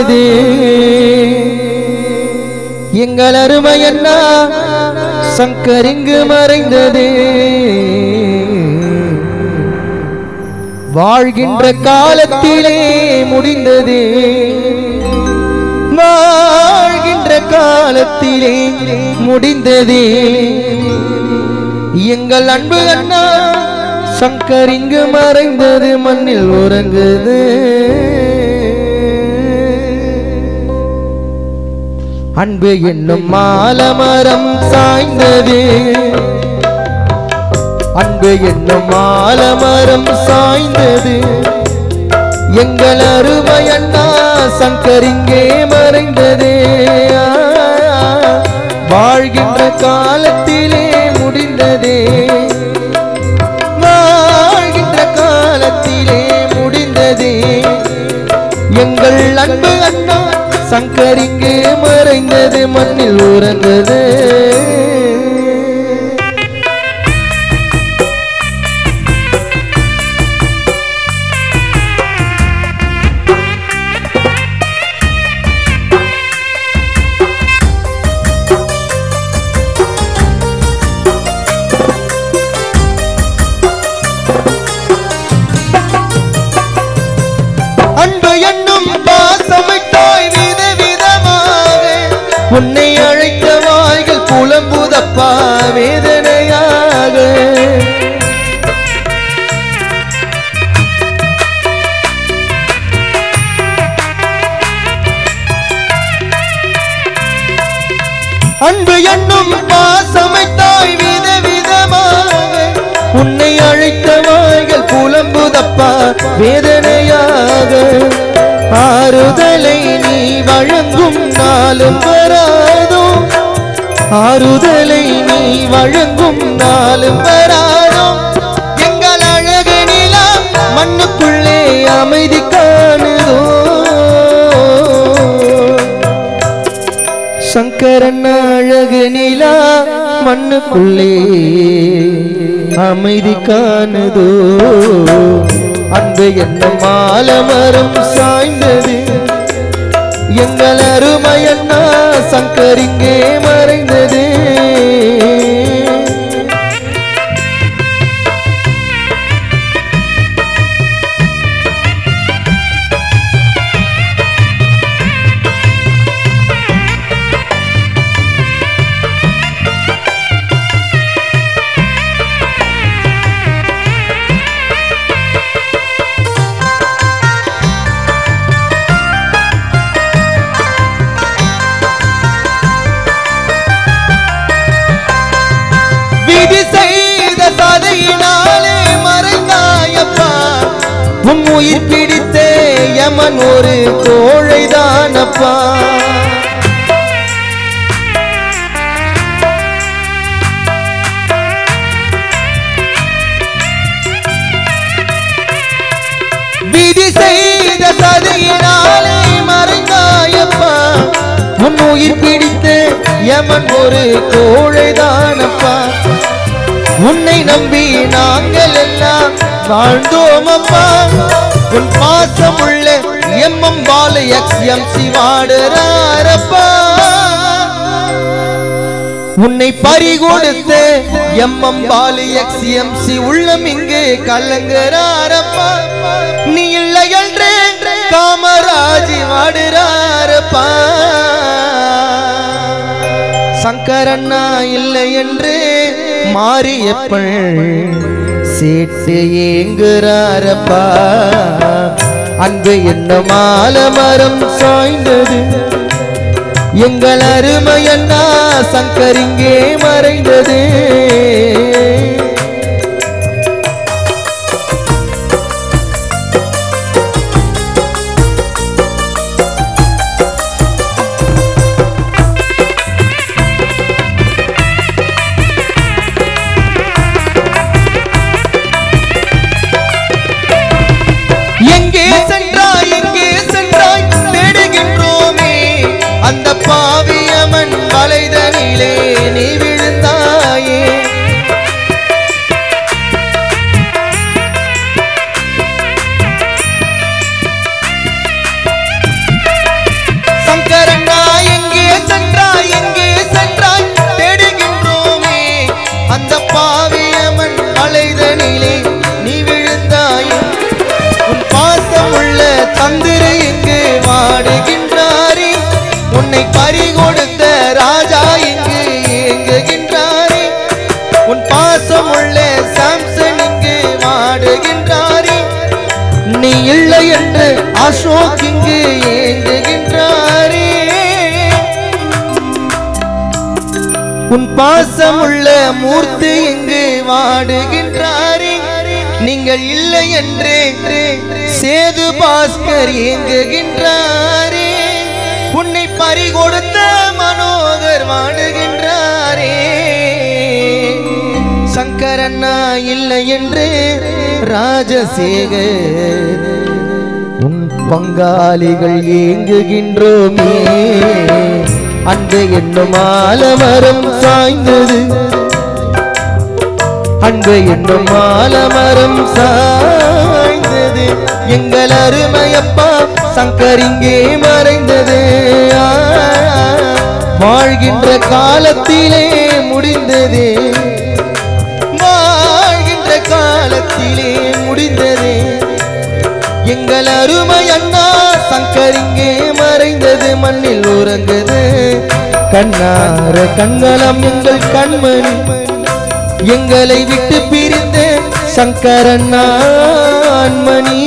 வந்தது எங்கள் அருமை அண்ணா சங்கர் இங்கு மறைந்தது வாழ்கின்ற காலத்திலே முடிந்தது வாழ்கின்ற காலத்திலே முடிந்தது எங்கள் அன்பு அண்ணா சங்கர் இங்கு மறைந்தது மண்ணில் உறங்குது அன்பு என்னும் மாலமரம் சாய்ந்தது அன்பு என்னும் மாலமரம் சாய்ந்தது எங்கள் அருமை அண்ணா சங்கர் இங்கே மறைந்தது வாழ்கின்ற காலத்திலே முடிந்தது வாழ்கின்ற காலத்திலே முடிந்தது எங்கள் அன்பு அண்ணா சங்கர் இங்கே மறைந்தது மண்ணில் உறங்குது உன்னை அழைத்த வாய்கள் புலம்புதப்பா வேதனையாக அன்பு என்னும் பாசமைத்தாய் விதவிதமாக உன்னை அழைத்த வாய்கள் புலம்புதப்பா வேதனையாக ஆறுதலை நீ வழங்கும் நாளும் வராதோ ஆறுதலை நீ வழங்கும் நாளும் வராதோ எங்கள் அழகு நிலா மண்ணுக்குள்ளே அமைதி காணுதோ சங்கரன் அழகு நிலா மண்ணுக்குள்ளே அமைதி காணுதோ அன்பு என்ன மாலமரம் சாய்ந்தது எங்கள் அருமை அண்ணா சங்கர் இங்கே மறைந்தது உயிர் பிடித்த யமன் ஒரு கோழைதானப்பா விதி செய்த சதியினாலே மறைந்தாயப்பா உன் உயிர் பிடித்த யமன் ஒரு கோழைதானப்பா உன்னை நம்பி நாங்கள் எல்லாம் வாழ்ந்தோமப்பா உன் பாசமுள்ள எம்மம் பால எக்ஸ்எம்சி வாடுறாரப்பா உன்னை பறிகொடுத்த எம்மம் பால எக்ஸ்எம்சி உள்ளம் இங்கே கலங்குறாரப்பா நீ இல்லை என்றே காமராஜி வாடுறாரப்பா சங்கரண்ணா இல்லை என்று மாரியப்பள் சேட்டு ஏங்குறாரப்பா அன்பு என்ன மாலமரம் சாய்ந்தது எங்கள் அருமை அண்ணா சங்கர் இங்கே மறைந்தது அந்த பாவியமன் வலைதனிலே நீ விழுந்தாயே பாசமுள்ள மூர்த்தி இங்கு வாடுகின்றாரே நீங்கள் இல்லை என்றே சேது பாஸ்கர் ஏங்குகின்றாரே உன்னை பறிகொடுத்த மனோகர் வாடுகின்றாரே சங்கரண்ணா இல்லை என்றே ராஜசேகர் உன் பங்காளிகள் ஏங்குகின்றோமே அன்பு என்னும் ஆலமரம் சாய்ந்தது அன்பு என்னும் ஆலமரம் சாய்ந்தது எங்கள் அருமையப்பா சங்கர் இங்கே மறைந்தது வாழ்கின்ற காலத்திலே முடிந்தது வாழ்கின்ற காலத்திலே முடிந்தது எங்கள் அருமை அண்ணா சங்கர் இங்கே மறைந்தது மண்ணில் உறங்குது கண்ணார கண்களம் எங்கள் கண்மணி எங்களை விட்டு பிரிந்த சங்கரண்ணா மணி